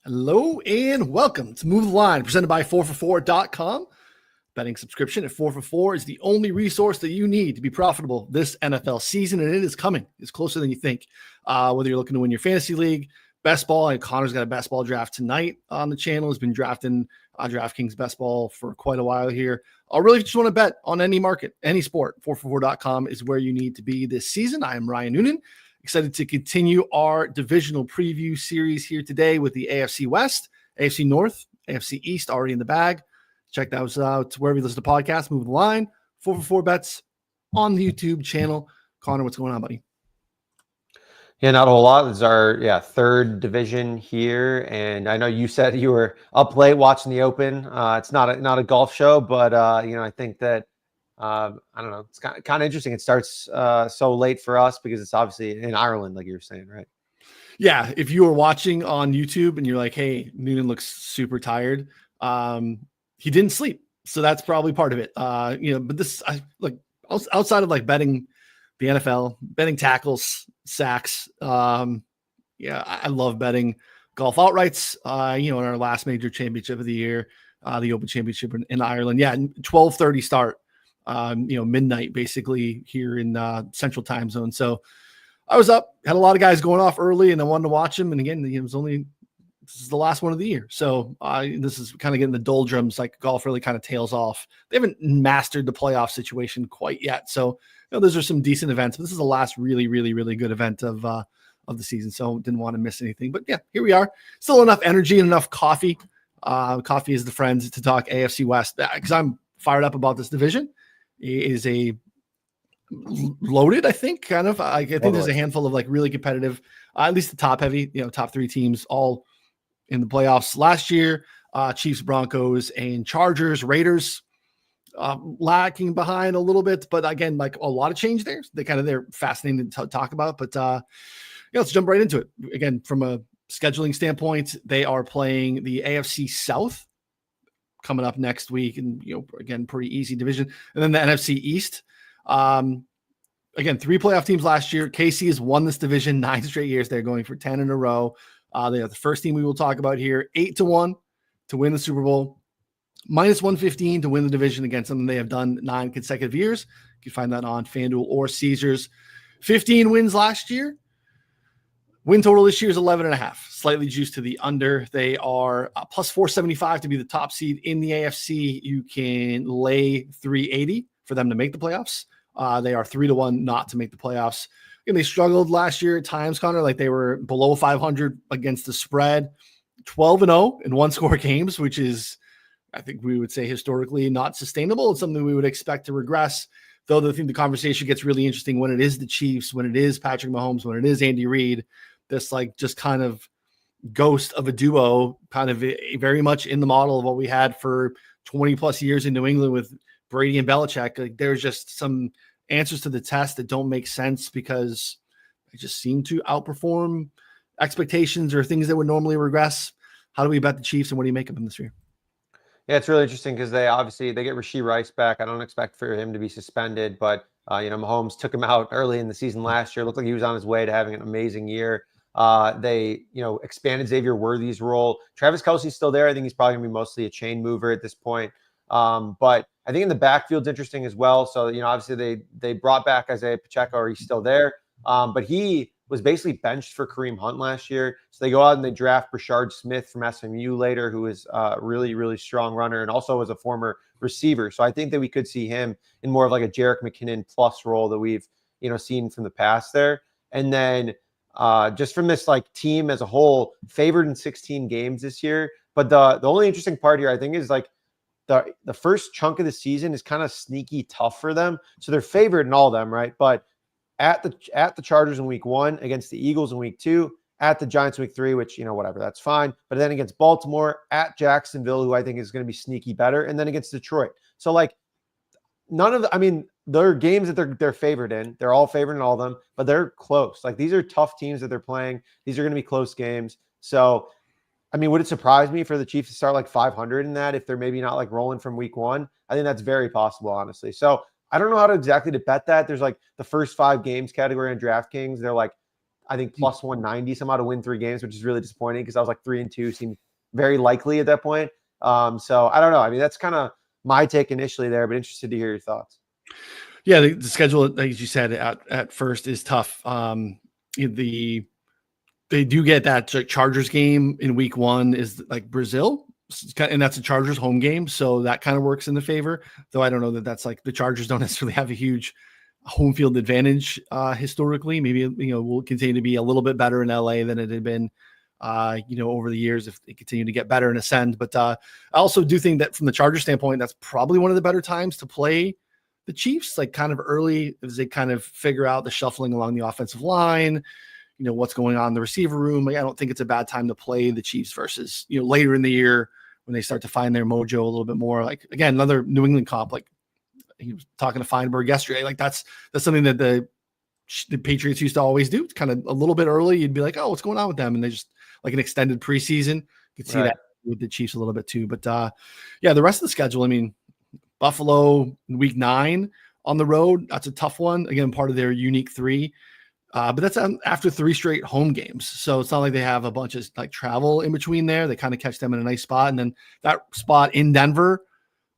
Hello and welcome to Move the Line, presented by 4for4.com. Betting subscription at 4for4 is the only resource that you need to be profitable this NFL season, and it is coming. It's closer than you think. Whether you're looking to win your fantasy league, best ball, and Connor's got a best ball draft tonight on the channel. Has been drafting DraftKings best ball for quite a while here. Or really, if you just want to bet on any market, any sport, 4for4.com is where you need to be this season. I am Ryan Noonan. Excited to continue our divisional preview series here today with the AFC West, AFC North, AFC East already in the bag. Check those out wherever you listen to podcasts. Move the Line, 4for4 bets on the YouTube channel. Connor, what's going on, buddy? Yeah, not a whole lot. This is our third division here, and I know you said you were up late watching the Open. It's not a golf show, but I think that I don't know. It's kind of interesting. It starts so late for us because it's obviously in Ireland, like you were saying, right? Yeah, if you were watching on YouTube and you're like, "Hey, Noonan looks super tired," he didn't sleep, so that's probably part of it. But this, outside of like betting the NFL, betting tackles, sacks. I love betting golf outrights. In our last major championship of the year, the Open Championship in Ireland. Yeah, 12:30 start. Midnight basically here in Central Time Zone. So I was up, had a lot of guys going off early, and I wanted to watch them. And again, this is the last one of the year. So this is kind of getting the doldrums, like golf really kind of tails off. They haven't mastered the playoff situation quite yet. So those are some decent events. But this is the last really, really, really good event of the season. So didn't want to miss anything. But yeah, here we are. Still enough energy and enough coffee. Coffee is the friend to talk AFC West because I'm fired up about this division. It is a loaded, I think, kind of. I think there's a handful of like really competitive, at least the top heavy, top three teams all in the playoffs last year. Chiefs, Broncos, and Chargers, Raiders lacking behind a little bit, but again, like a lot of change there. They're fascinating to talk about, but let's jump right into it. Again, from a scheduling standpoint, they are playing the AFC South coming up next week, and again, pretty easy division. And then the NFC East. Again, 3 playoff teams last year. KC has won this division 9 straight years. They're going for 10 in a row. They are the first team we will talk about here. 8-1 to win the Super Bowl. -115 to win the division, again, something they have done 9 consecutive years. You can find that on FanDuel or Caesars. 15 wins last year. Win total this year is 11.5, slightly juiced to the under. They are plus 475 to be the top seed in the AFC. You can lay 380 for them to make the playoffs. They are 3-1 not to make the playoffs. And they struggled last year at times, Connor, like they were below 500 against the spread. 12-0 in one-score games, which is, I think we would say, historically not sustainable. It's something we would expect to regress, though I think the conversation gets really interesting when it is the Chiefs, when it is Patrick Mahomes, when it is Andy Reid. This like just kind of ghost of a duo, kind of very much in the model of what we had for 20 plus years in New England with Brady and Belichick. Like there's just some answers to the test that don't make sense because they just seem to outperform expectations or things that would normally regress. How do we bet the Chiefs, and what do you make of them this year? Yeah, it's really interesting because they get Rashee Rice back. I don't expect for him to be suspended, but Mahomes took him out early in the season last year. Looked like he was on his way to having an amazing year. They expanded Xavier Worthy's role. Travis Kelce's still there. I think he's probably gonna be mostly a chain mover at this point. But I think in the backfield's interesting as well. So obviously they brought back Isaiah Pacheco, or he's still there. But he was basically benched for Kareem Hunt last year. So they go out and they draft Brashard Smith from SMU later, who is a really, really strong runner and also was a former receiver. So I think that we could see him in more of like a Jerick McKinnon plus role that we've, seen from the past there. And then just from this like team as a whole, favored in 16 games this year. But the only interesting part here, I think, is like the first chunk of the season is kind of sneaky tough for them. So they're favored in all of them, right? But at the Chargers in week 1, against the Eagles in week 2, at the Giants in week 3, which, whatever, that's fine. But then against Baltimore, at Jacksonville, who I think is going to be sneaky better, and then against Detroit. So like there are games that they're favored in. They're all favored in all of them, but they're close. Like these are tough teams that they're playing. These are going to be close games. So, would it surprise me for the Chiefs to start like 500 in that if they're maybe not like rolling from week 1? I think that's very possible, honestly. So I don't know how to exactly to bet that. There's like the first 5 games category on DraftKings. They're like I think plus 190 somehow to win 3 games, which is really disappointing because I was like 3-2 seemed very likely at that point. So I don't know. I mean, that's kind of my take initially there, but interested to hear your thoughts. Yeah, the schedule, as you said, at first is tough. They do get that Chargers game in week 1 is like Brazil, and that's a Chargers home game, so that kind of works in the favor. Though I don't know that that's like the Chargers don't necessarily have a huge home field advantage historically. Maybe will continue to be a little bit better in LA than it had been over the years if they continue to get better and ascend. But I also do think that from the Chargers standpoint, that's probably one of the better times to play the Chiefs, like kind of early as they kind of figure out the shuffling along the offensive line, what's going on in the receiver room. Like, I don't think it's a bad time to play the Chiefs versus, later in the year when they start to find their mojo a little bit more. Like, again, another New England comp, like he was talking to Feinberg yesterday. Like that's something that the Patriots used to always do. It's kind of a little bit early. You'd be like, oh, what's going on with them? And they just like an extended preseason. You could see that with the Chiefs a little bit too. But yeah, the rest of the schedule, I mean, Buffalo week 9 on the road. That's a tough one. Again, part of their unique 3. But that's after 3 straight home games. So it's not like they have a bunch of like travel in between there. They kind of catch them in a nice spot. And then that spot in Denver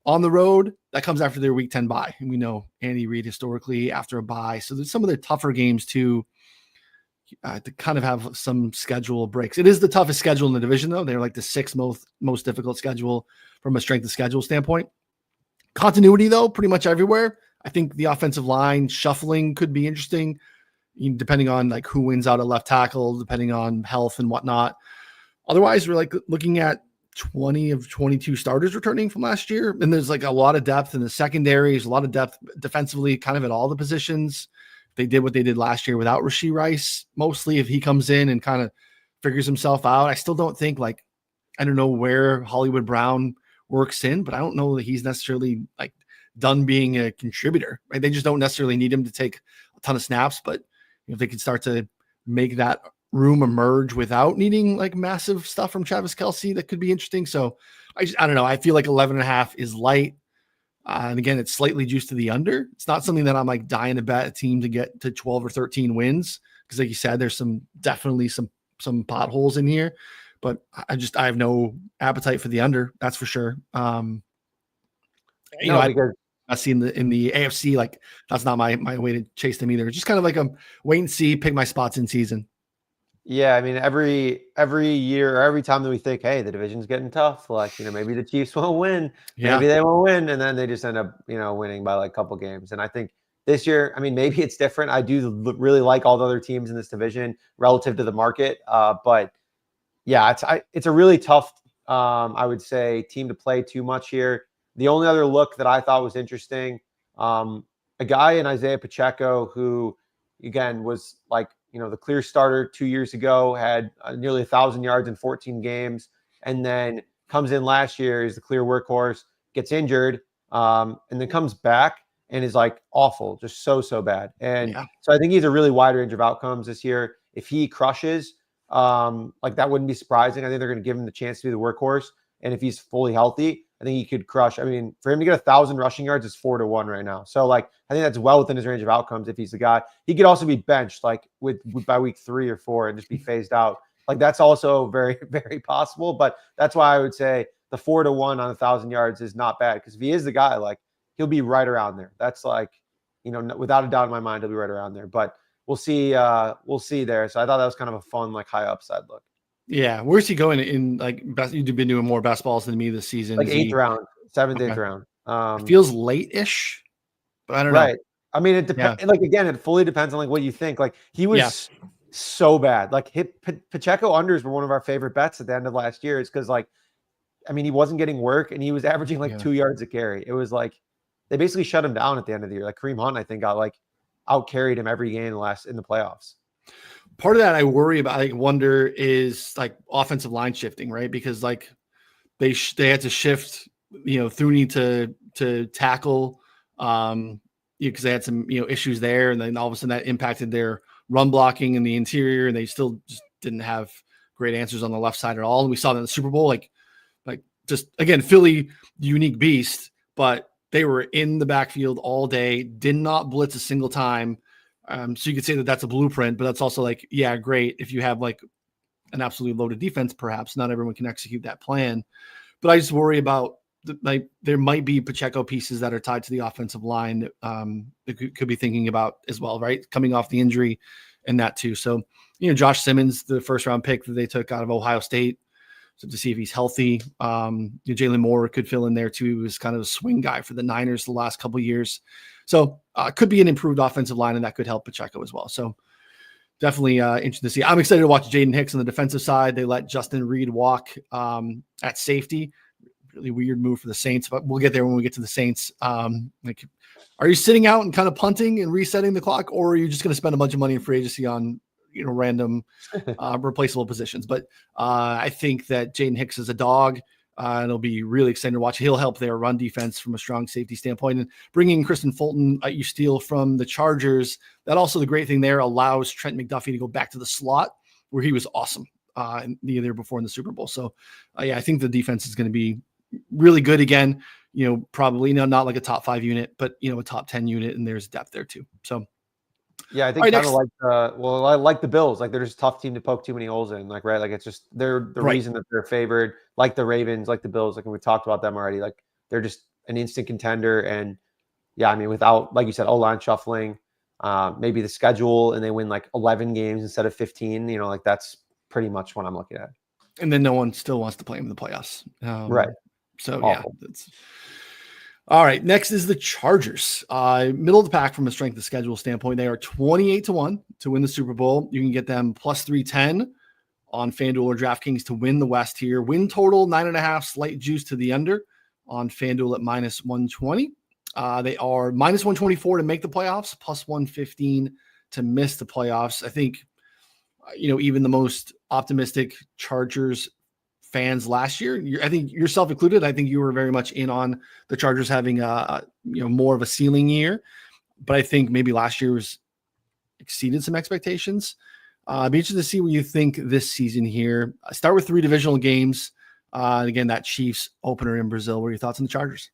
on the road, that comes after their week 10 bye. And we know Andy Reid historically after a bye. So there's some of their tougher games too, to kind of have some schedule breaks. It is the toughest schedule in the division though. They're like the 6th most difficult schedule from a strength of schedule standpoint. Continuity though, pretty much everywhere. I think the offensive line shuffling could be interesting, depending on like who wins out at left tackle, depending on health and whatnot. Otherwise, we're like looking at 20 of 22 starters returning from last year. And there's like a lot of depth in the secondaries, a lot of depth defensively, kind of at all the positions. They did what they did last year without Rashee Rice. Mostly if he comes in and kind of figures himself out, I still don't think I don't know where Hollywood Brown works in, but I don't know that he's necessarily like done being a contributor, right? They just don't necessarily need him to take a ton of snaps, but if they could start to make that room emerge without needing like massive stuff from Travis Kelce, that could be interesting. So I don't know. I feel like 11.5 is light. And again, it's slightly juiced to the under. It's not something that I'm like dying to bet a team to get to 12 or 13 wins. Cause like you said, there's definitely some potholes in here, but I have no appetite for the under. That's for sure. Because I see in the AFC, like that's not my way to chase them either. It's just kind of like a wait and see, pick my spots in season. Yeah, I mean, every year or every time that we think, hey, the division's getting tough, like, maybe the Chiefs won't win, maybe they won't win, and then they just end up, winning by like a couple games. And I think this year, I mean, maybe it's different. I do really like all the other teams in this division relative to the market, but yeah, it's a really tough, I would say, team to play too much here. The only other look that I thought was interesting, a guy in Isaiah Pacheco who, again, was like, the clear starter 2 years ago, had nearly 1,000 yards in 14 games, and then comes in last year, is the clear workhorse, gets injured, and then comes back and is like awful, just so bad. And so I think he's a really wide range of outcomes this year. If he crushes, like that wouldn't be surprising. I think they're going to give him the chance to be the workhorse. And if he's fully healthy, I think he could crush. I mean, for him to get 1,000 rushing yards is 4-1 right now. So like, I think that's well within his range of outcomes. If he's the guy, he could also be benched like by week 3 or 4 and just be phased out. Like that's also very, very possible. But that's why I would say the 4-1 on 1,000 yards is not bad. Because if he is the guy, like he'll be right around there. That's like, without a doubt in my mind, he'll be right around there. But we'll see. We'll see there. So I thought that was kind of a fun, like high upside look. Yeah, where's he going in? Like, you've been doing more best balls than me this season. Like 8th round, 7th, 8th round. It feels late-ish, but I don't know. Right. I mean, it depends. Like again, it fully depends on like what you think. Like he was so bad. Like Pacheco unders were one of our favorite bets at the end of last year. It's because like, I mean, he wasn't getting work and he was averaging like 2 yards a carry. It was like they basically shut him down at the end of the year. Like Kareem Hunt, I think, got like out carried him every game in the playoffs. Part of that I worry about, I wonder, is like offensive line shifting, right? Because like they had to shift, Thuney to tackle, because they had some issues there, and then all of a sudden that impacted their run blocking in the interior, and they still just didn't have great answers on the left side at all. And we saw that in the Super Bowl, like just again, Philly, unique beast, but they were in the backfield all day, did not blitz a single time. So you could say that that's a blueprint, but that's also like, yeah, great. If you have like an absolutely loaded defense, perhaps not everyone can execute that plan. But I just worry about like there might be Pacheco pieces that are tied to the offensive line that could be thinking about as well, right? Coming off the injury and that too. So, Josh Simmons, the first round pick that they took out of Ohio State, so to see if he's healthy. Jalen Moore could fill in there too. He was kind of a swing guy for the Niners the last couple of years. So could be an improved offensive line, and that could help Pacheco as well. So definitely interesting to see. I'm excited to watch Jaden Hicks on the defensive side. They let Justin Reed walk at safety. Really weird move for the Saints, but we'll get there when we get to the Saints. Like, are you sitting out and kind of punting and resetting the clock, or are you just going to spend a bunch of money in free agency on random replaceable positions? But I think that Jaden Hicks is a dog. And it'll be really exciting to watch. He'll help their run defense from a strong safety standpoint. And bringing Kristen Fulton, you steal from the Chargers. That also, the great thing there, allows Trent McDuffie to go back to the slot where he was awesome the year before in the Super Bowl. So, I think the defense is going to be really good again. Probably not like a top 5 unit, but a top 10 unit, and there's depth there too. So, yeah, I think kind of like I like the Bills. Like, they're just a tough team to poke too many holes in. Like, right, like it's just they're the reason that they're favored. Like the Ravens, like the Bills. Like, we talked about them already. Like, they're just an instant contender. And yeah, I mean, without, like you said, O-line shuffling, maybe the schedule, and they win like 11 games instead of 15. Like that's pretty much what I'm looking at. And then no one still wants to play them in the playoffs. Right. So awful. Yeah, that's all right. Next is the Chargers. Middle of the pack from a strength of schedule standpoint. They are 28-1 to win the Super Bowl. You can get them plus 310 on FanDuel or DraftKings to win the West here. Win total 9.5, slight juice to the under on FanDuel at minus 120. They are minus 124 to make the playoffs, plus 115 to miss the playoffs. I think, even the most optimistic Chargers fans last year, I think yourself included, I think you were very much in on the Chargers having more of a ceiling year, but I think maybe last year was exceeded some expectations. I'd be interested to see what you think this season here. Start with 3 divisional games. Again, that Chiefs opener in Brazil. What are your thoughts on the Chargers?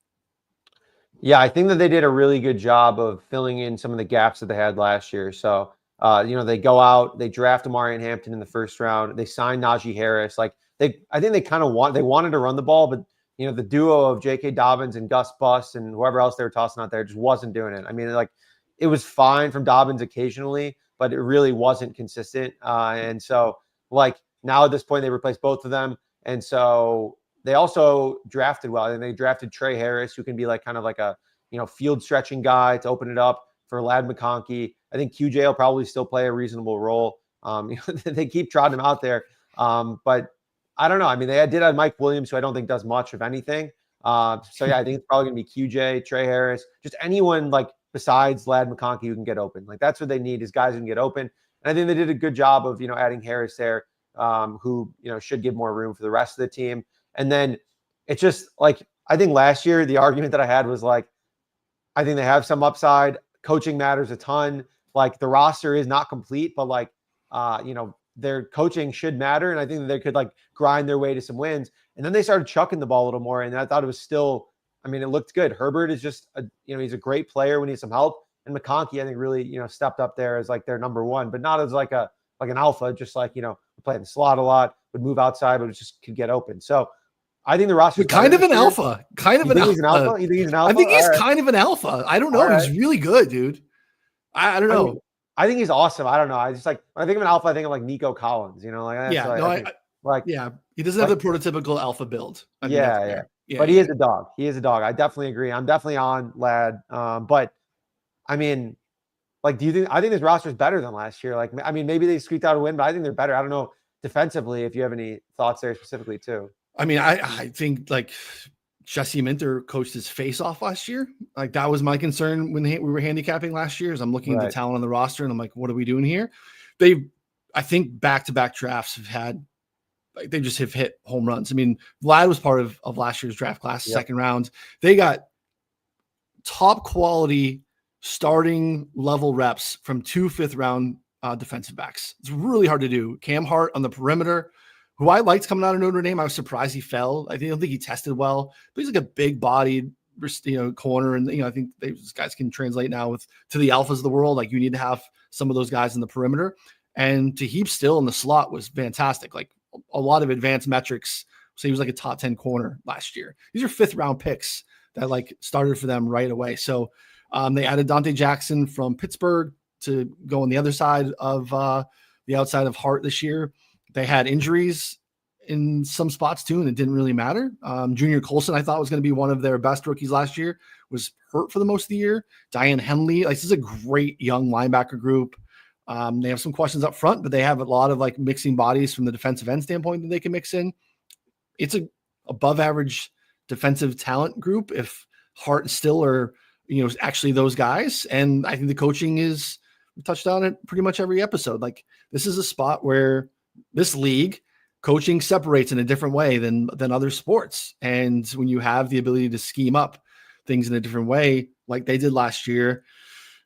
Yeah, I think that they did a really good job of filling in some of the gaps that they had last year. So, they go out, they draft Amarian Hampton in the first round. They sign Najee Harris. Like, I think they wanted to run the ball, but the duo of J.K. Dobbins and Gus Bus and whoever else they were tossing out there just wasn't doing it. I mean, like, it was fine from Dobbins occasionally, but it really wasn't consistent. And so, like, now at this point, they replaced both of them, and so they also drafted well. And they drafted Trey Harris, who can be like kind of like a field stretching guy to open it up for Lad McConkey. I think QJ will probably still play a reasonable role. They keep trotting him out there, but I don't know. I mean, they did have Mike Williams, who I don't think does much of anything. So yeah, I think it's probably going to be QJ, Trey Harris, just anyone like besides Lad McConkey who can get open. Like, that's what they need, is guys who can get open. And I think they did a good job of, adding Harris there, who, should give more room for the rest of the team. And then it's just like, I think last year, the argument that I had was like, I think they have some upside. Coaching matters a ton. Like, the roster is not complete, but like, their coaching should matter. And I think that they could like grind their way to some wins. And then they started chucking the ball a little more. And I thought it was still, I mean, it looked good. Herbert is just, he's a great player when he needs some help. And McConkey, I think, really, stepped up there as like their number one, but not as like an alpha, just like, playing the slot a lot, would move outside, but it just could get open. So I think the roster kind of an alpha. You think he's an alpha? I think he's kind of an alpha. I don't know. Right. He's really good, dude. I don't know. I think he's awesome. I don't know. I just like, when I think of an alpha, I think of like Nico Collins, like, he doesn't have the prototypical alpha build. Yeah, but he is a dog. I definitely agree. I'm definitely on Lad. But I mean, like, I think this roster is better than last year. Like, I mean, maybe they squeaked out a win, but I think they're better. I don't know defensively if you have any thoughts there specifically too. I mean, I think like Jesse Minter coached his face off last year. Like, that was my concern when we were handicapping last year, is I'm looking at the talent on the roster and I'm like, what are we doing here? I think back-to-back drafts they just have hit home runs. I mean, Vlad was part of last year's draft class, second round. They got top quality starting level reps from 2 5th-round defensive backs. It's really hard to do. Cam Hart on the perimeter, who I liked coming out of Notre Dame. I was surprised he fell. I don't think he tested well, but he's like a big-bodied, corner. And, I think these guys can translate now to the alphas of the world. Like, you need to have some of those guys in the perimeter, and Tahib still in the slot was fantastic. Like, a lot of advanced metrics. So he was like a top 10 corner last year. These are 5th round picks that like started for them right away. So they added Dante Jackson from Pittsburgh to go on the other side of the outside of Hart this year. They had injuries in some spots too, and it didn't really matter. Junior Colson, I thought, was going to be one of their best rookies last year, was hurt for the most of the year. Diane Henley, like, this is a great young linebacker group. They have some questions up front, but they have a lot of like mixing bodies from the defensive end standpoint that they can mix in. It's a above average defensive talent group if Hart and Still are, actually those guys. And I think the coaching is, we touched on it pretty much every episode. Like, this is a spot where this league coaching separates in a different way than other sports. And when you have the ability to scheme up things in a different way, like they did last year,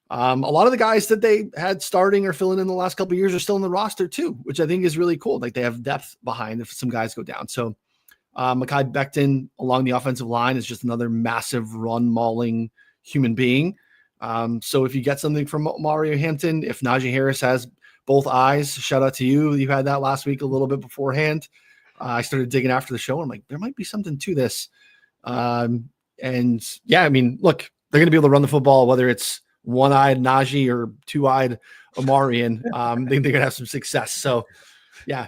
a lot of the guys that they had starting or filling in the last couple of years are still in the roster too, which I think is really cool. Like, they have depth behind if some guys go down. So Mekhi Becton along the offensive line is just another massive run mauling human being. So if you get something from Mario Hampton, if Najee Harris has both eyes, shout out to you. You had that last week a little bit beforehand. I started digging after the show, and I'm like, there might be something to this. And yeah, I mean, look, they're going to be able to run the football, whether it's one-eyed Najee or two-eyed Omarion. I think they're going to have some success. So yeah,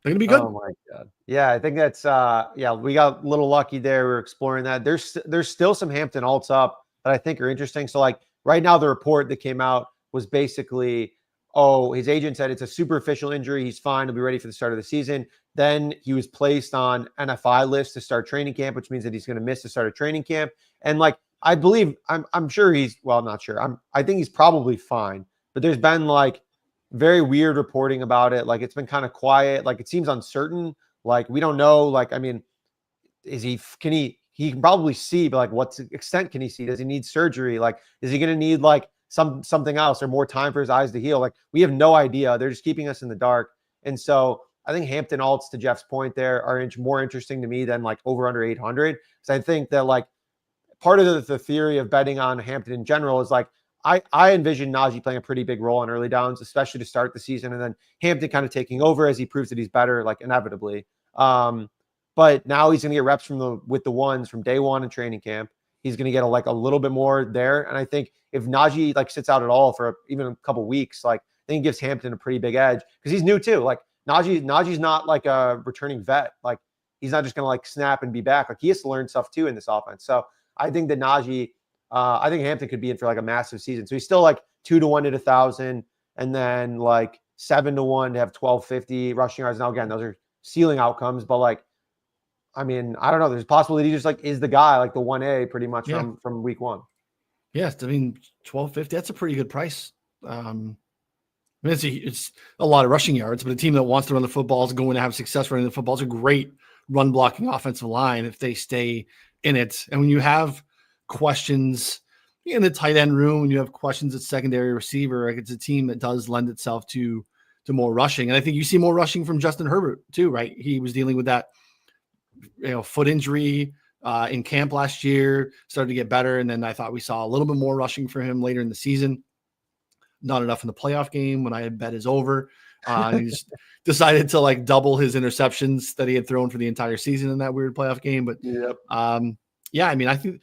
they're going to be good. Oh my God. Yeah, I think that's we got a little lucky there. We're exploring that. There's still some Hampton alts up that I think are interesting. So like right now, the report that came out was basically, his agent said it's a superficial injury. He's fine. He'll be ready for the start of the season. Then he was placed on NFI list to start training camp, which means that he's going to miss the start of training camp. And like, I believe, I'm sure not sure. I think he's probably fine, but there's been like very weird reporting about it. Like, it's been kind of quiet. Like, it seems uncertain. Like, we don't know. Like, I mean, he can probably see, but like, what extent can he see? Does he need surgery? Like, is he going to need like something else or more time for his eyes to heal? Like, we have no idea. They're just keeping us in the dark. And so I think Hampton alts, to Jeff's point there, are more interesting to me than like over under 800. Because I think that like part of the theory of betting on Hampton in general is like, I envision Najee playing a pretty big role on early downs, especially to start the season, and then Hampton kind of taking over as he proves that he's better, like inevitably. But now he's going to get reps with the ones from day one in training camp. He's going to get a little bit more there, and I think if Najee like sits out at all for even a couple weeks, like I think it gives Hampton a pretty big edge because he's new too. Like Najee's not like a returning vet. Like, he's not just going to like snap and be back. Like, he has to learn stuff too in this offense. So I think that I think Hampton could be in for like a massive season. So he's still like 2-1 at 1,000, and then like 7-1 to have 1,250 rushing yards. Now again, those are ceiling outcomes, but like, I mean, I don't know. There's a possibility he just like is the guy, like the 1A pretty much from week one. Yes, I mean, 1,250. That's a pretty good price. I mean, it's a lot of rushing yards, but a team that wants to run the football is going to have success running the football. It's a great run blocking offensive line if they stay in it. And when you have questions in the tight end room, when you have questions at secondary receiver, like, it's a team that does lend itself to more rushing. And I think you see more rushing from Justin Herbert too, right? He was dealing with that, foot injury in camp last year, started to get better. And then I thought we saw a little bit more rushing for him later in the season. Not enough in the playoff game when I had bet his over. He just decided to like double his interceptions that he had thrown for the entire season in that weird playoff game. But yeah, I mean, I think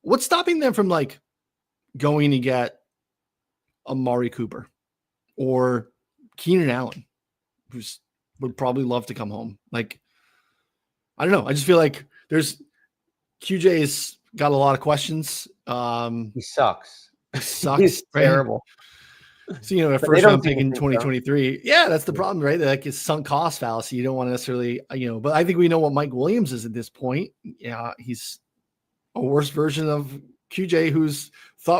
what's stopping them from like going to get Amari Cooper or Keenan Allen, would probably love to come home. Like, I don't know. I just feel like QJ's got a lot of questions. He sucks. He's terrible. So, a first round pick in 2023. Yeah, that's the problem, right? Like, it's sunk cost fallacy. You don't want to necessarily, but I think we know what Mike Williams is at this point. Yeah, he's a worse version of QJ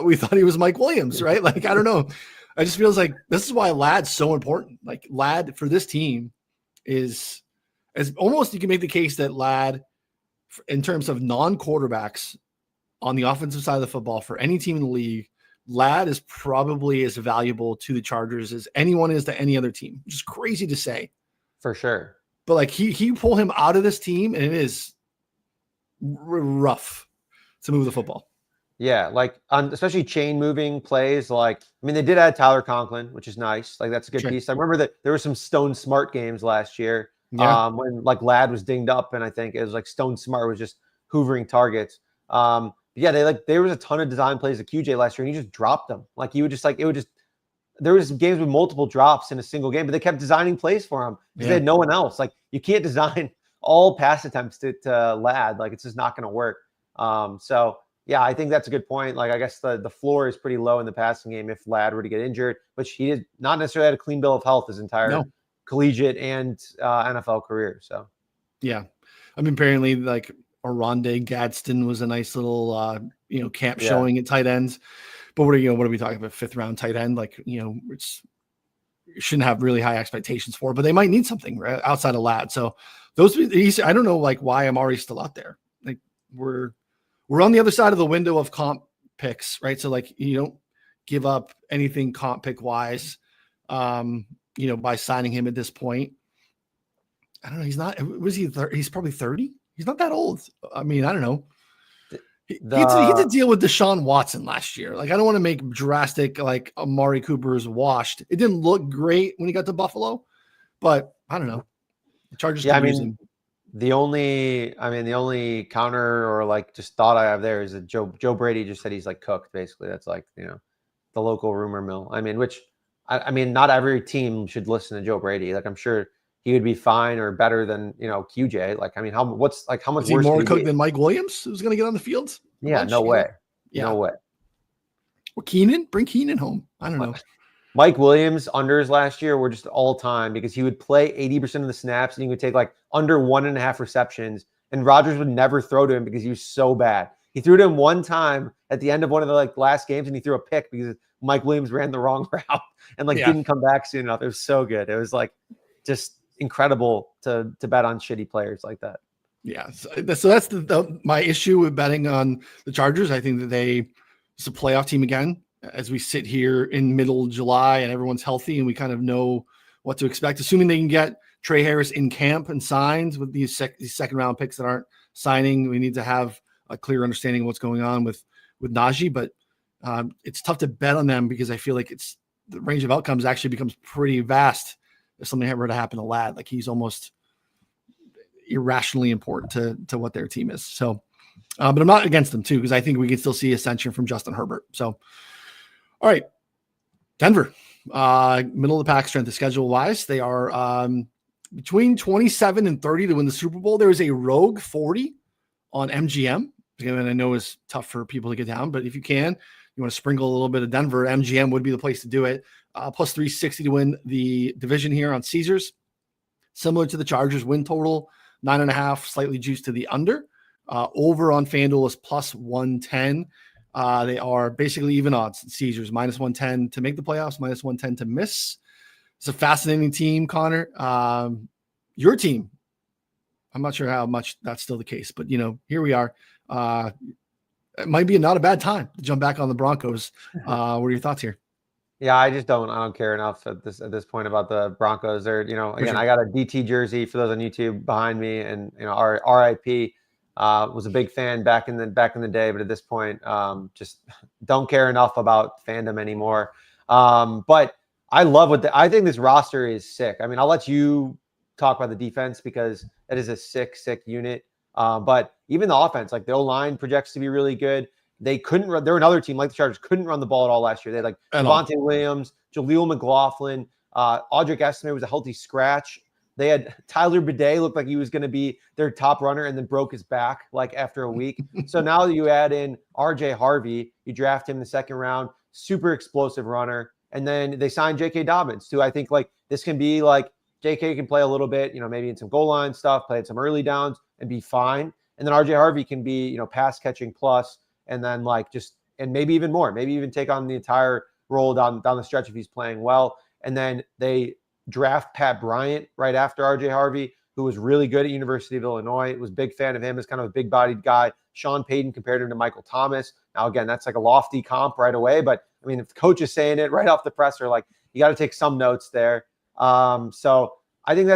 we thought he was Mike Williams, right? Like, I don't know. I just feels like this is why Ladd's so important. Like, Ladd for this team is as almost, you can make the case that Ladd, in terms of non-quarterbacks on the offensive side of the football for any team in the league, Ladd is probably as valuable to the Chargers as anyone is to any other team, which is crazy to say. For sure. But like, he pull him out of this team, and it is rough to move the football. Yeah, like on especially chain moving plays. Like, I mean, they did add Tyler Conklin, which is nice. Like, that's a good Sure. piece. I remember that there were some Stone Smart games last year, Yeah. when like Ladd was dinged up, and I think it was like Stone Smart was just hoovering targets. Yeah, there was a ton of design plays at QJ last year, and he just dropped them. Like, he would just like it would just there was games with multiple drops in a single game, but they kept designing plays for him because they Yeah. had no one else. Like, you can't design all pass attempts to Ladd. Like, it's just not going to work. So yeah, I think that's a good point. Like, I guess the floor is pretty low in the passing game if Ladd were to get injured, which he did not necessarily had a clean bill of health his entire No. collegiate and NFL career. So Yeah. I mean, apparently, like Oronde Gadsden was a nice little, camp Yeah. showing at tight ends. But what are we talking about? 5th round tight end? Like, it's shouldn't have really high expectations for, but they might need something right outside of Ladd. So I don't know, like, why I'm already still out there. Like, we're on the other side of the window of comp picks, right? So, like, you don't give up anything comp pick wise, by signing him at this point. I don't know. He's not. Was he? He's probably 30. He's not that old. I mean, I don't know. He had to deal with Deshaun Watson last year. Like, I don't want to make drastic, like, Amari Cooper's washed. It didn't look great when he got to Buffalo, but I don't know. The Chargers yeah, could use him. the only counter or like just thought I have there is that Joe Brady just said he's like cooked. Basically, that's like the local rumor mill. I mean, which I mean, not every team should listen to Joe Brady. Like, I'm sure he would be fine or better than QJ. Like, I mean, how much Is he worse more could he cooked be? than Mike Williams, who's going to get on the field? Yeah, no way. Yeah. No way. Or Keenan, bring Keenan home. I don't know. Mike Williams unders last year were just all time because he would play 80% of the snaps and he would take like under 1.5 receptions, and Rodgers would never throw to him because he was so bad. He threw to him one time at the end of one of the like last games, and he threw a pick because Mike Williams ran the wrong route and didn't come back soon enough. It was so good. It was like just incredible to bet on shitty players like that. Yeah. So that's my issue with betting on the Chargers. I think that it's a playoff team again, as we sit here in middle July and everyone's healthy and we kind of know what to expect, assuming they can get Trey Harris in camp and signed with these second round picks that aren't signing. We need to have a clear understanding of what's going on with Najee, but it's tough to bet on them because I feel like the range of outcomes actually becomes pretty vast if something were to happen to Ladd. Like, he's almost irrationally important to what their team is. So, but I'm not against them too, because I think we can still see ascension from Justin Herbert. So, all right, Denver, middle of the pack strength of schedule wise, they are between 27 and 30 to win the Super Bowl. There is a rogue 40 on MGM, and I know it's tough for people to get down, but if you want to sprinkle a little bit of Denver, MGM would be the place to do it. Plus 360 to win the division here on Caesars. Similar to the Chargers, win total 9.5, slightly juiced to the under. Over on FanDuel is plus 110. They are basically even odds. Caesars minus 110 to make the playoffs, minus 110 to miss. It's a fascinating team, Connor. Your team, I'm not sure how much that's still the case, but here we are. It might be not a bad time to jump back on the Broncos. What are your thoughts here? Yeah, I don't care enough at this point about the Broncos. They're, again, I got a DT jersey for those on YouTube behind me, and our RIP was a big fan back in the day, but at this point, just don't care enough about fandom anymore. But I love I think this roster is sick. I mean, I'll let you talk about the defense because it is a sick unit. But even the offense, like the O-line projects to be really good. They couldn't run. They're another team like the Chargers, couldn't run the ball at all last year. They had like Devontae Williams, Jaleel McLaughlin, Audric Estime was a healthy scratch. They had Tyler Bidet looked like he was going to be their top runner and then broke his back like after a week. So now you add in RJ Harvey, you draft him in the second round, super explosive runner. And then they signed J.K. Dobbins too. I think like this can be like J.K. can play a little bit, maybe in some goal line stuff, play in some early downs and be fine. And then RJ Harvey can be, pass catching plus. And then and maybe even more, maybe even take on the entire role down the stretch if he's playing well. And then they draft Pat Bryant right after RJ Harvey, who was really good at University of Illinois. Was a big fan of him as kind of a big bodied guy. Sean Payton compared him to Michael Thomas. Now, again, that's like a lofty comp right away. But I mean, if the coach is saying it right off the presser, like you got to take some notes there. So I think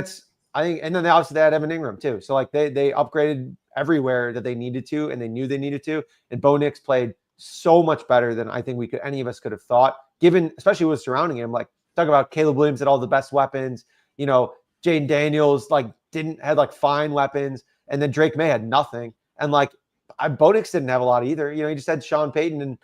and then they obviously they had Evan Ingram too. So like they upgraded everywhere that they needed to, and they knew they needed to. And Bo Nix played so much better than I think any of us could have thought, given especially what's surrounding him. Like, talk about Caleb Williams had all the best weapons. Jaden Daniels had like fine weapons, and then Drake May had nothing. And like, Bo Nix didn't have a lot either. He just had Sean Payton and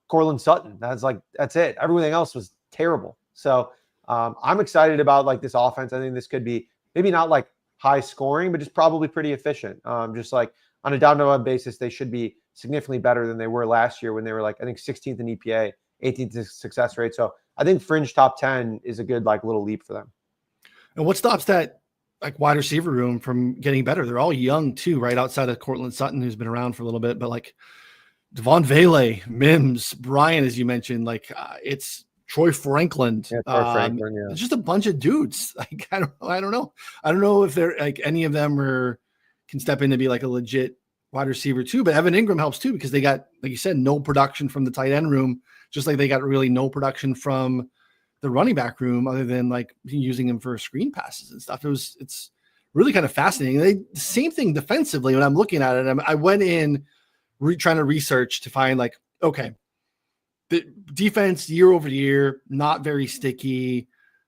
Cortland Sutton. That's it. Everything else was terrible. So I'm excited about like this offense. I think this could be maybe not like high scoring, but just probably pretty efficient. Just like on a down-to-one basis, they should be significantly better than they were last year when they were like, I think 16th in EPA, 18th in success rate. So I think fringe top 10 is a good like little leap for them. And what stops that like wide receiver room from getting better? They're all young too, right? Outside of Cortland Sutton, who's been around for a little bit, but like Devon Vele, Mims, Brian, as you mentioned, like it's Troy Franklin. Yeah, Troy Franklin, yeah. It's just a bunch of dudes. Like I don't know. I don't know if they're like any of them can step in to be like a legit wide receiver too. But Evan Ingram helps too, because they got, like you said, no production from the tight end room, just like they got really no production from the running back room, other than like using him for screen passes and stuff. It's really kind of fascinating. The same thing defensively. When I'm looking at it, I went in trying to research to find like, okay, the defense year over year, not very sticky.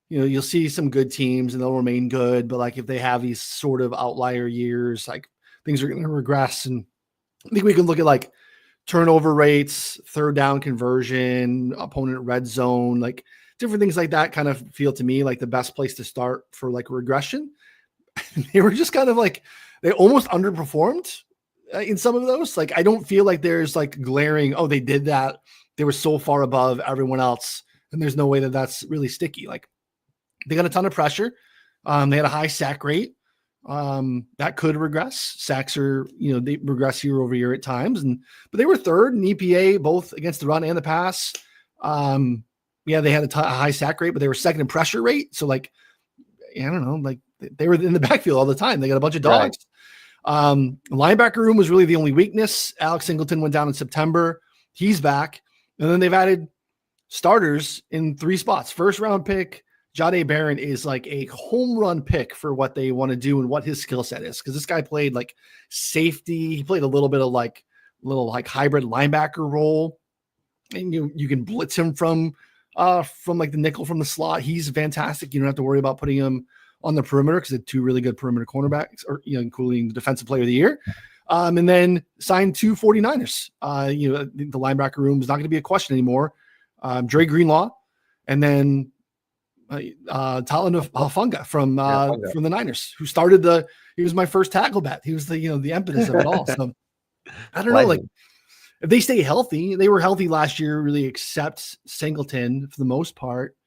You'll see some good teams and they'll remain good, but like if they have these sort of outlier years, like things are going to regress. And I think we can look at like turnover rates, third down conversion, opponent red zone, like different things like that kind of feel to me like the best place to start for like regression. They were just kind of like, they almost underperformed in some of those. Like, I don't feel like there's like glaring, oh, they did that, they were so far above everyone else, and there's no way that that's really sticky. Like, they got a ton of pressure. They had a high sack rate. That could regress. Sacks are, they regress year over year at times, but they were third in EPA, both against the run and the pass. They had a high sack rate, but they were second in pressure rate. So like, I don't know, like they were in the backfield all the time. They got a bunch of dogs. Right. Linebacker room was really the only weakness. Alex Singleton went down in September. He's back. And then they've added starters in 3 spots. First round pick, Jahdae Barron is like a home run pick for what they want to do and what his skill set is. Because this guy played like safety. He played a little bit of like hybrid linebacker role. And you can blitz him from like the nickel from the slot. He's fantastic. You don't have to worry about putting him on the perimeter because they're 2 really good perimeter cornerbacks, or including the defensive player of the year. And then signed 2 49ers. The linebacker room is not going to be a question anymore. Dre Greenlaw, and then Talon Hufanga from the Niners, who started he was my first tackle bet. He was the impetus of it all. So I don't know, like if they stay healthy, they were healthy last year, really, except Singleton for the most part.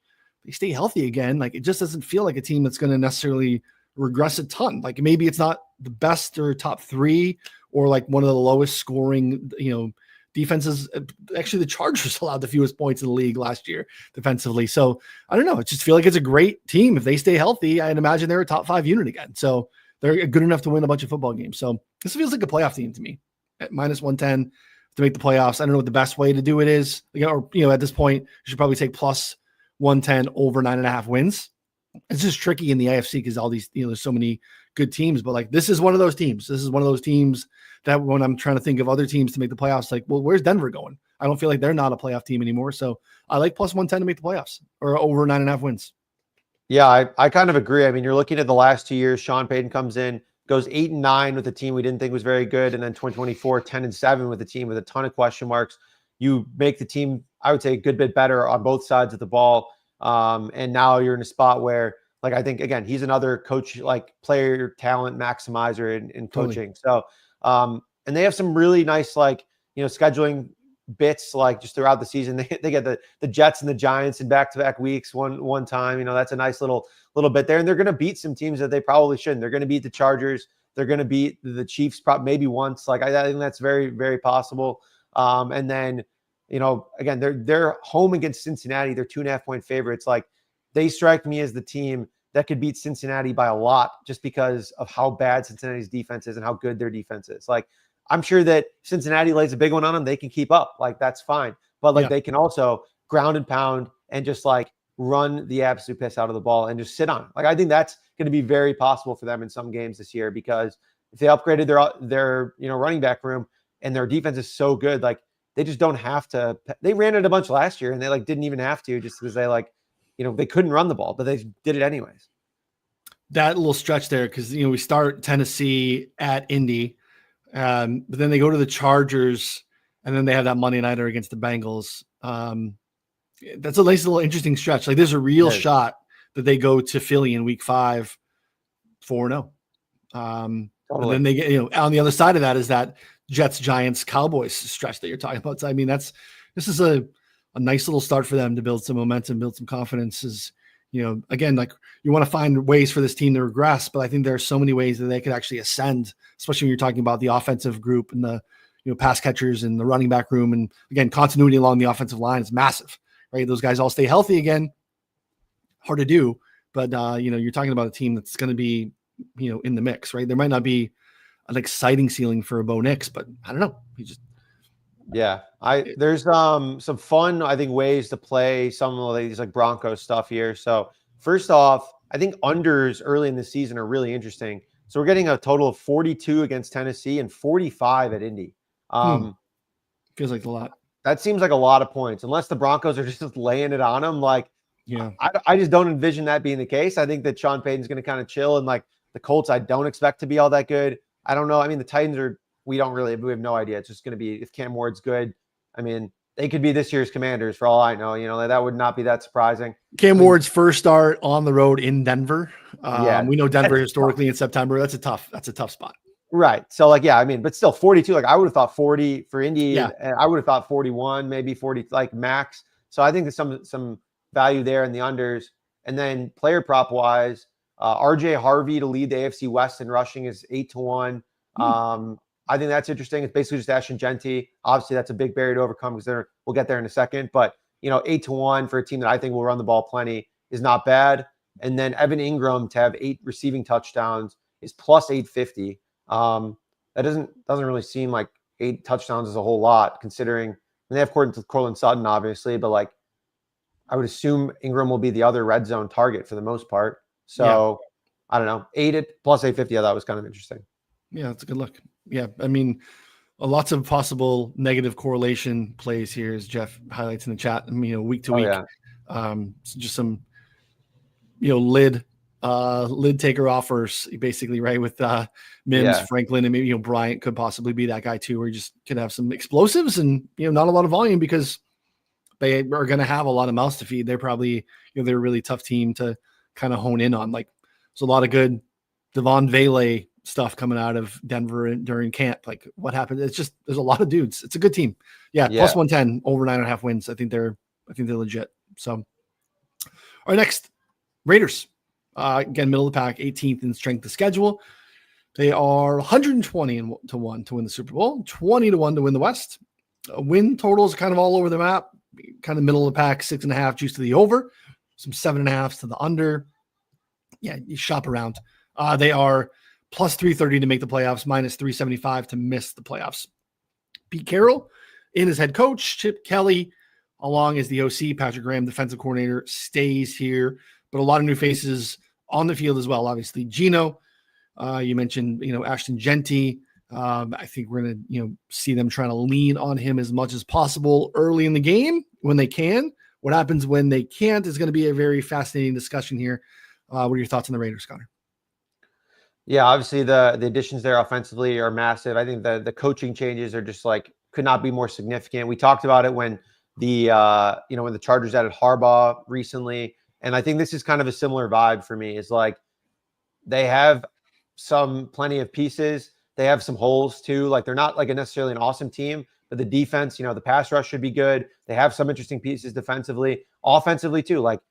They stay healthy again. Like, it just doesn't feel like a team that's going to necessarily regress a ton. Like, maybe it's not the best or top 3 or like one of the lowest scoring, defenses. Actually, the Chargers allowed the fewest points in the league last year defensively. So I don't know. I just feel like it's a great team. If they stay healthy, I'd imagine they're a top 5 unit again. So they're good enough to win a bunch of football games. So this feels like a playoff team to me at -110 to make the playoffs. I don't know what the best way to do it is. At this point, you should probably take +110 over 9.5 wins. It's just tricky in the AFC because all these, there's so many good teams, but like, this is one of those teams. This is one of those teams that when I'm trying to think of other teams to make the playoffs, like, well, where's Denver going? I don't feel like they're not a playoff team anymore. So I like +110 to make the playoffs or over 9.5 wins. Yeah, I kind of agree. I mean, you're looking at the last 2 years. Sean Payton comes in, goes 8-9 with a team we didn't think was very good. And then 2024, 10-7 with a team with a ton of question marks. You make the team, I would say, a good bit better on both sides of the ball. And now you're in a spot where, like, I think, again, he's another coach, like player talent maximizer in coaching. Totally. So, and they have some really nice, like, scheduling bits, like just throughout the season. They get the Jets and the Giants in back-to-back weeks one time. That's a nice little bit there. And they're going to beat some teams that they probably shouldn't. They're going to beat the Chargers. They're going to beat the Chiefs maybe once. Like, I think that's very, very possible. And then, again, they're home against Cincinnati. They're 2.5-point favorites. Like, they strike me as the team that could beat Cincinnati by a lot just because of how bad Cincinnati's defense is and how good their defense is. Like, I'm sure that Cincinnati lays a big one on them. They can keep up. Like, that's fine. But like, they can also ground and pound and just like run the absolute piss out of the ball and just sit on it. Like, I think that's going to be very possible for them in some games this year because if they upgraded their running back room and their defense is so good, like they just don't have to. They ran it a bunch last year and they like didn't even have to, just because they they couldn't run the ball, but they did it anyways. That little stretch there, because we start Tennessee at Indy, but then they go to the Chargers, and then they have that Monday nighter against the Bengals. That's a nice little interesting stretch. Like there's a real shot that they go to Philly in week 5, 4-0. Totally. And then they get, on the other side of that is that Jets, Giants, Cowboys stretch that you're talking about. So, I mean, this is a nice little start for them to build some momentum, build some confidence. Again, like you want to find ways for this team to regress, but I think there are so many ways that they could actually ascend, especially when you're talking about the offensive group and the pass catchers and the running back room. And again, continuity along the offensive line is massive, right? Those guys all stay healthy again. Hard to do, but you're talking about a team that's going to be, in the mix, right? There might not be an exciting ceiling for a Bo Nix, but I don't know. There's some fun, I think, ways to play some of these like Broncos stuff here. So first off, I think unders early in the season are really interesting. So we're getting a total of 42 against Tennessee and 45 at Indy. Feels like a lot. That seems like a lot of points, unless the Broncos are just laying it on them. Like, I just don't envision that being the case. I think that Sean Payton's going to kind of chill, and like the Colts, I don't expect to be all that good. I don't know. I mean, the Titans we have no idea. It's just going to be, if Cam Ward's good, I mean, they could be this year's Commanders for all I know. That would not be that surprising. Cam Ward's first start on the road in Denver. We know Denver historically in September. That's a tough spot. Right. So but still 42, like I would have thought 40 for Indy. And I would have thought 41, maybe 40, like max. So I think there's some value there in the unders. And then player prop wise, RJ Harvey to lead the AFC West in rushing is 8-1. I think that's interesting. It's basically just Ashton Genty. Obviously, that's a big barrier to overcome because we'll get there in a second. But 8-1 for a team that I think will run the ball plenty is not bad. And then Evan Ingram to have 8 receiving touchdowns is plus 850. That doesn't really seem like 8 touchdowns is a whole lot, considering they have Cortland Sutton, obviously, but like I would assume Ingram will be the other red zone target for the most part. So I don't know, 8 at plus 850. I thought was kind of interesting. Yeah, that's a good look. Yeah, I mean, lots of possible negative correlation plays here, as Jeff highlights in the chat. Week to week, so just some lid taker offers, basically, right? With Mims, Franklin, and maybe Bryant could possibly be that guy too, where you just could have some explosives and not a lot of volume because they are going to have a lot of mouths to feed. They're probably they're a really tough team to kind of hone in on. Like there's a lot of good Devon Vele stuff coming out of Denver during camp. Like what happened? It's just there's a lot of dudes. It's a good team. Plus 110 over 9.5 wins. I think they're legit. So all right, next Raiders. Again, middle of the pack, 18th in strength of schedule. They are 120-1 to win the Super Bowl, 20-1 to win the West. Win totals kind of all over the map, kind of middle of the pack, 6.5 juice to the over, some 7.5s to the under. Yeah, you shop around. They are plus 330 to make the playoffs, minus 375 to miss the playoffs. Pete Carroll in as head coach, Chip Kelly, along as the OC, Patrick Graham, defensive coordinator, stays here. But a lot of new faces on the field as well. Obviously, Geno, you mentioned, Ashton Genty. I think we're going to, see them trying to lean on him as much as possible early in the game when they can. What happens when they can't is going to be a very fascinating discussion here. What are your thoughts on the Raiders, Connor? Yeah, obviously the additions there offensively are massive. I think the coaching changes are just could not be more significant. We talked about it when when the Chargers added Harbaugh recently. And I think this is kind of a similar vibe for me. Is they have plenty of pieces. They have some holes too. Like they're not necessarily an awesome team, but the defense, the pass rush should be good. They have some interesting pieces defensively, offensively too. Like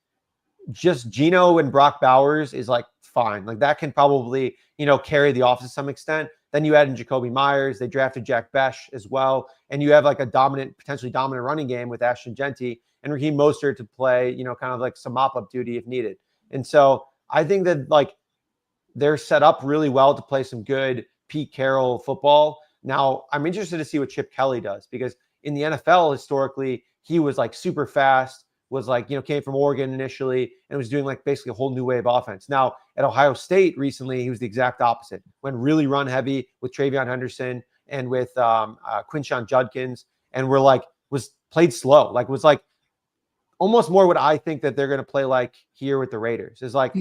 just Geno and Brock Bowers is fine. Like that can probably, carry the offense to some extent. Then you add in Jacoby Myers. They drafted Jack Besh as well. And you have a potentially dominant running game with Ashton Genty and Raheem Mostert to play, kind of some mop-up duty if needed. And so I think that they're set up really well to play some good Pete Carroll football. Now, I'm interested to see what Chip Kelly does because in the NFL, historically, he was super fast, was like, came from Oregon initially and was doing like basically a whole new way of offense. Now at Ohio State recently, he was the exact opposite. Went really run heavy with Travion Henderson and with Quinshon Judkins, and was played slow. Like was like almost more what I think that they're going to play like here with the Raiders. Is like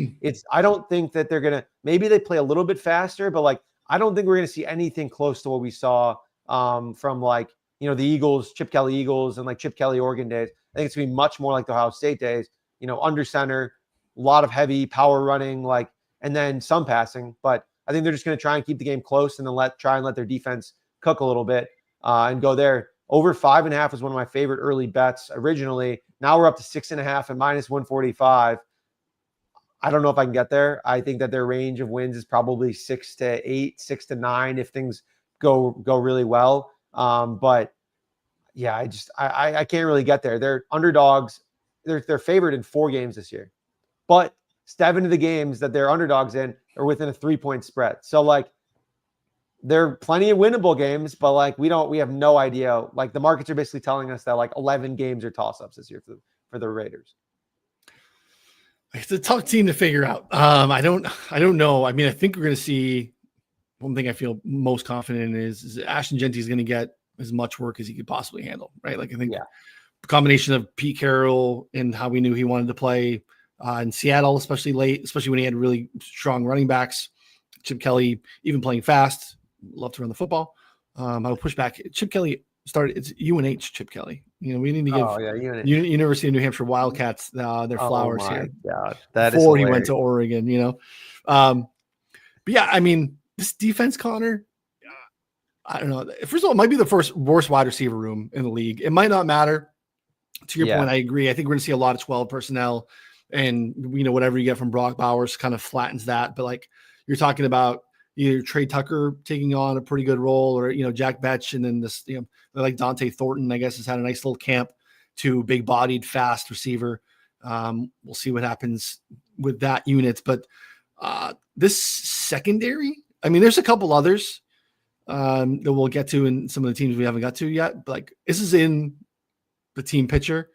I don't think that they're going to, maybe they play a little bit faster, but like I don't think we're going to see anything close to what we saw from like, the Eagles, Chip Kelly Eagles, and like Chip Kelly Oregon days. I think it's going to be much more like the Ohio State days, under center, a lot of heavy power running, and then some passing. But I think they're just going to try and keep the game close and then try and let their defense cook a little bit and go there. Over 5.5 was one of my favorite early bets originally. Now we're up to 6.5 and minus 145. I don't know if I can get there. I think that their range of wins is probably 6 to 8, 6 to 9 if things go really well. But yeah, I can't really get there. They're underdogs. They're favored in 4 games this year, but 7 of the games that they're underdogs in are within a 3-point spread. So like, there are plenty of winnable games, but like we have no idea. Like the markets are basically telling us that like 11 games are toss-ups this year for the Raiders. It's a tough team to figure out. I don't know. I mean, I think we're going to see, one thing I feel most confident in is Ashton Genty is going to get as much work as he could possibly handle, right? Like I think the combination of Pete Carroll and how we knew he wanted to play in Seattle, especially late, especially when he had really strong running backs, Chip Kelly, even playing fast, love to run the football. I'll push back. Chip Kelly started, it's UNH Chip Kelly. We need to give University of New Hampshire Wildcats their flowers here. God, that before he went to Oregon, But yeah, I mean, this defense, Connor, I don't know. First of all, it might be the worst wide receiver room in the league. It might not matter. To your point, I agree. I think we're going to see a lot of 12 personnel, and whatever you get from Brock Bowers kind of flattens that. But like you're talking about either Trey Tucker taking on a pretty good role, or Jack Betch, and then this like Dante Thornton, I guess, has had a nice little camp to big-bodied, fast receiver. We'll see what happens with that unit, but this secondary, I mean, there's a couple others that we'll get to in some of the teams we haven't got to yet. But like this is in the team picture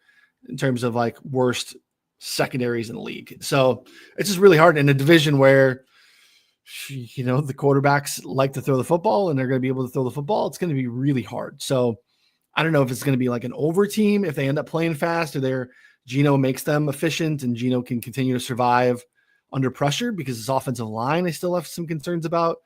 in terms of like worst secondaries in the league. So it's just really hard in a division where the quarterbacks like to throw the football and they're going to be able to throw the football. It's going to be really hard. So I don't know if it's going to be like an over team if they end up playing fast, or Geno makes them efficient and Geno can continue to survive under pressure, because his offensive line I still have some concerns about.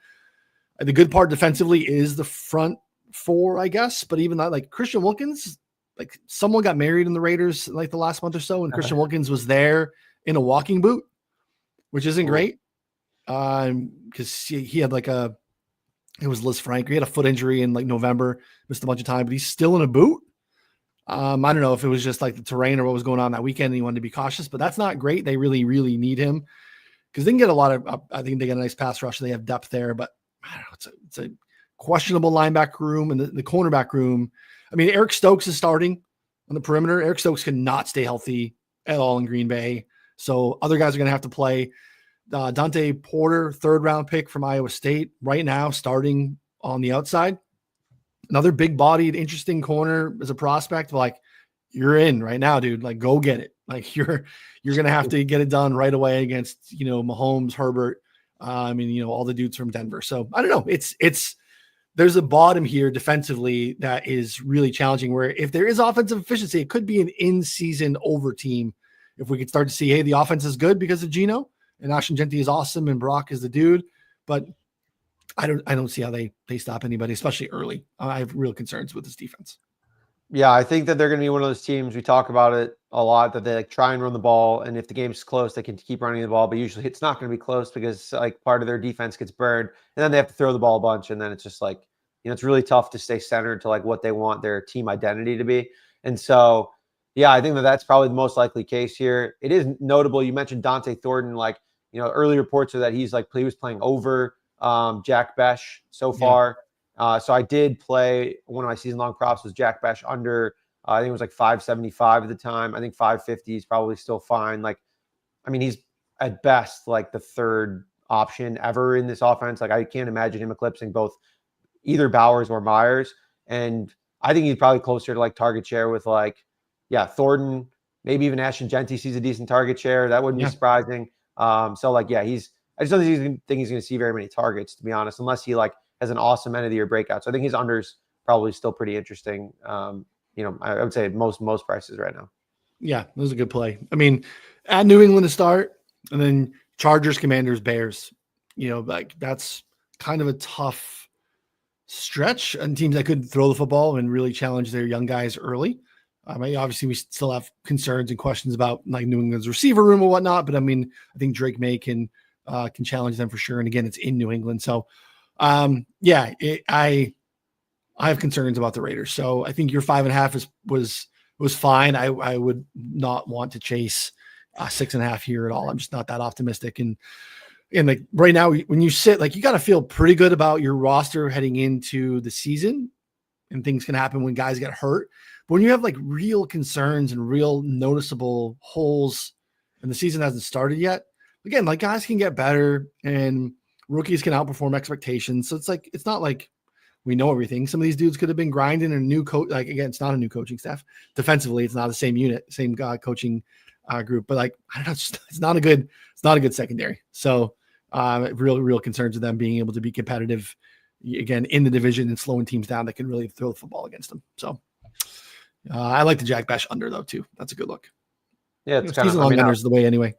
The good part defensively is the front 4, I guess, but even that, like Christian Wilkins, like someone got married in the Raiders like the last month or so, and Christian Wilkins was there in a walking boot, which isn't great. Because he had it was Liz Frank. He had a foot injury in like November, missed a bunch of time, but he's still in a boot. I don't know if it was just like the terrain or what was going on that weekend and he wanted to be cautious, but that's not great. They really, really need him because they can get a lot of, I think they get a nice pass rush. They have depth there, but I don't know. It's a questionable linebacker room, and the cornerback room. I mean, Eric Stokes is starting on the perimeter. Eric Stokes cannot stay healthy at all in Green Bay. So other guys are going to have to play. Dante Porter, 3rd round pick from Iowa State, right now starting on the outside. Another big-bodied, interesting corner as a prospect. Like, you're in right now, dude. Like, go get it. Like, you're going to have to get it done right away against, Mahomes, Herbert, all the dudes from Denver. So I don't know. There's a bottom here defensively that is really challenging, where if there is offensive efficiency, it could be an in-season over team. If we could start to see, hey, the offense is good because of Geno, and Ashton Genty is awesome, and Brock is the dude. But I don't see how they stop anybody, especially early. I have real concerns with this defense. Yeah, I think that they're going to be one of those teams, we talk about it a lot, that they like try and run the ball, and if the game's close, they can keep running the ball, but usually it's not going to be close because like part of their defense gets burned, and then they have to throw the ball a bunch, and then it's just like, it's really tough to stay centered to like what they want their team identity to be. And so, yeah, I think that that's probably the most likely case here. It is notable. You mentioned Dante Thornton, like, early reports are that he was playing over Jack Besh so far. So I did play, one of my season-long props was Jack Besh under, I think it was like 575 at the time. I think 550 is probably still fine. Like, I mean, he's at best like the 3rd option ever in this offense. Like, I can't imagine him eclipsing both either Bowers or Myers. And I think he's probably closer to like target share with like, Thornton, Maybe even Ashton Genty sees a decent target share. That wouldn't be surprising. So like, yeah, I just don't think he's going to see very many targets, to be honest, unless he like has an awesome end of the year breakout. So I think his unders probably still pretty interesting. I would say most prices right now. Yeah, that was a good play. I mean, at New England to start, and then Chargers, Commanders, Bears. Like that's kind of a tough stretch and teams that could throw the football and really challenge their young guys early. Obviously, we still have concerns and questions about like New England's receiver room or whatnot, but I mean, I think Drake May can challenge them for sure. And again, it's in New England, so I have concerns about the Raiders. So I think your 5.5 was fine. I would not want to chase 6.5 here at all. I'm just not that optimistic. And like right now, when you sit, like you got to feel pretty good about your roster heading into the season, and things can happen when guys get hurt. But when you have like real concerns and real noticeable holes and the season hasn't started yet, again, like guys can get better and rookies can outperform expectations. So it's not like we know everything. Some of these dudes could have been grinding a new coach. Like, again, it's not a new coaching staff. Defensively, it's not the same unit, same coaching group. But like, I don't know, it's not a good secondary. So real concerns of them being able to be competitive again in the division and slowing teams down that can really throw the football against them. So I like the Jack Bash under though too. That's a good look. Yeah, it's season long unders the way anyway.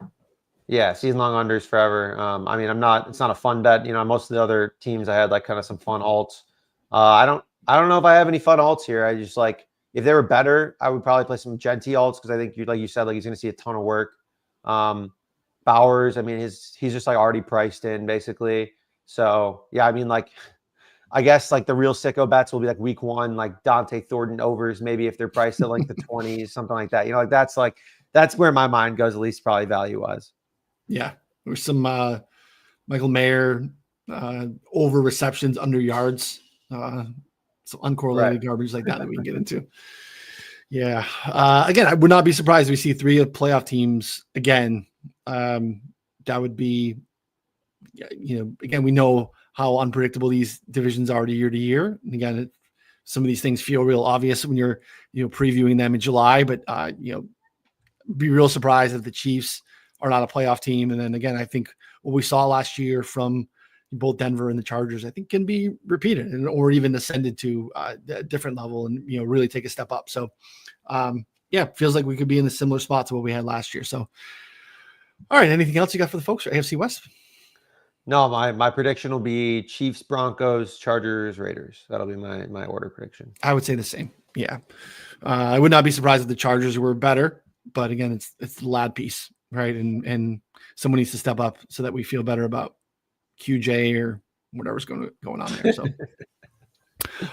Yeah, season long unders forever. It's not a fun bet. Most of the other teams I had like kind of some fun alts. I don't know if I have any fun alts here. I just like, if they were better, I would probably play some Genty alts because I think like you said, like he's going to see a ton of work. Bowers, I mean, he's just like already priced in basically. So yeah, I mean, like, I guess like the real sicko bets will be like week 1, like Dante Thornton overs, maybe if they're priced at like the 20s, something like that. That's where my mind goes, at least probably value wise. Yeah, there's some Michael Mayer over receptions, under yards, some uncorrelated garbage like that we can get into. Yeah, again, I would not be surprised if we see 3 playoff teams again. That would be, again, we know how unpredictable these divisions are year to year. And again, some of these things feel real obvious when you're previewing them in July, but be real surprised if the Chiefs are not a playoff team. And then again, I think what we saw last year from both Denver and the Chargers, I think can be repeated or even ascended to a different level and, really take a step up. So feels like we could be in a similar spot to what we had last year. So, all right. Anything else you got for the folks or AFC West? No, my prediction will be Chiefs, Broncos, Chargers, Raiders. That'll be my order prediction. I would say the same. Yeah. I would not be surprised if the Chargers were better, but again, it's the lad piece, right? And someone needs to step up so that we feel better about QJ or whatever's going on there. So,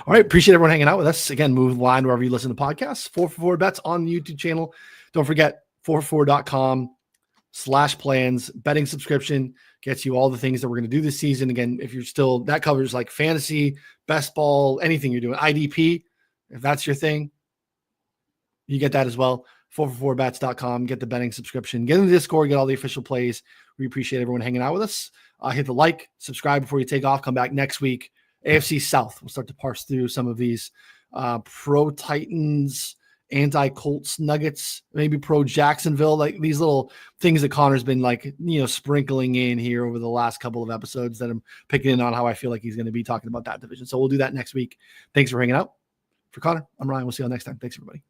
all right. Appreciate everyone hanging out with us. Again, move the line wherever you listen to podcasts. 4for4 bets on the YouTube channel. Don't forget 4for4.com/plans. Betting subscription gets you all the things that we're going to do this season. Again, if you're still, that covers like fantasy, best ball, anything you're doing, IDP. If that's your thing, you get that as well. 4for4bets.com. Get the betting subscription. Get in the Discord. Get all the official plays. We appreciate everyone hanging out with us. Hit the like, subscribe before you take off. Come back next week. AFC South. We'll start to parse through some of these pro Titans, anti-Colts Nuggets, maybe pro Jacksonville, like these little things that Connor's been like, sprinkling in here over the last couple of episodes that I'm picking in on how I feel like he's going to be talking about that division. So we'll do that next week. Thanks for hanging out. For Connor, I'm Ryan. We'll see you all next time. Thanks, everybody.